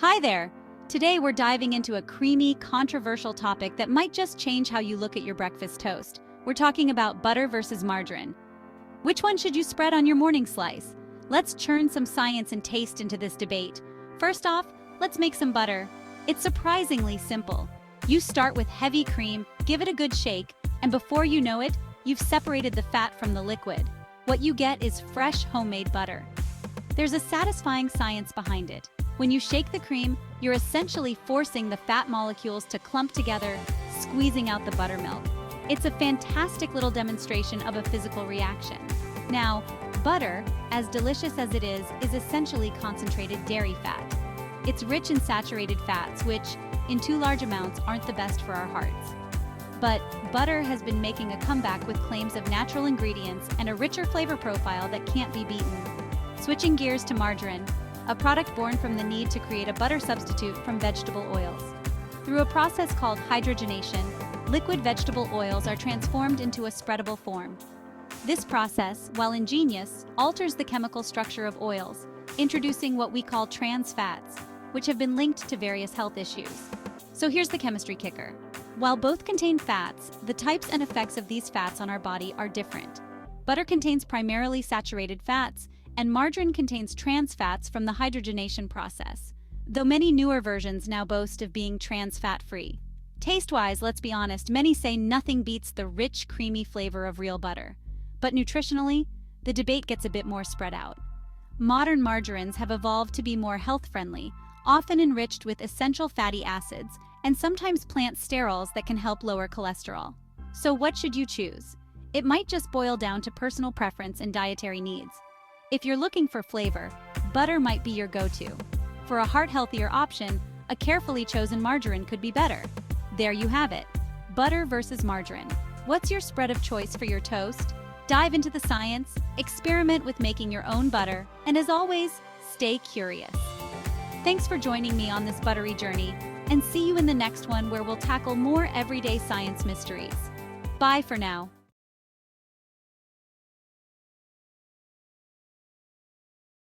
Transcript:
Hi there! Today we're diving into a creamy, controversial topic that might just change how you look at your breakfast toast. We're talking about butter versus margarine. Which one should you spread on your morning slice? Let's churn some science and taste into this debate. First off, let's make some butter. It's surprisingly simple. You start with heavy cream, give it a good shake, and before you know it, you've separated the fat from the liquid. What you get is fresh homemade butter. There's a satisfying science behind it. When you shake the cream, you're essentially forcing the fat molecules to clump together, squeezing out the buttermilk. It's a fantastic little demonstration of a physical reaction. Now, butter, as delicious as it is essentially concentrated dairy fat. It's rich in saturated fats, which, in too large amounts, aren't the best for our hearts. But butter has been making a comeback with claims of natural ingredients and a richer flavor profile that can't be beaten. Switching gears to margarine, a product born from the need to create a butter substitute from vegetable oils. Through a process called hydrogenation, liquid vegetable oils are transformed into a spreadable form. This process, while ingenious, alters the chemical structure of oils, introducing what we call trans fats, which have been linked to various health issues. So here's the chemistry kicker. While both contain fats, the types and effects of these fats on our body are different. Butter contains primarily saturated fats, and margarine contains trans fats from the hydrogenation process, though many newer versions now boast of being trans fat-free. Taste-wise, let's be honest, many say nothing beats the rich, creamy flavor of real butter. But nutritionally, the debate gets a bit more spread out. Modern margarines have evolved to be more health-friendly, often enriched with essential fatty acids and sometimes plant sterols that can help lower cholesterol. So what should you choose? It might just boil down to personal preference and dietary needs. If you're looking for flavor, butter might be your go-to. For a heart-healthier option, a carefully chosen margarine could be better. There you have it. Butter versus margarine. What's your spread of choice for your toast? Dive into the science, experiment with making your own butter, and as always, stay curious. Thanks for joining me on this buttery journey, and see you in the next one where we'll tackle more everyday science mysteries. Bye for now.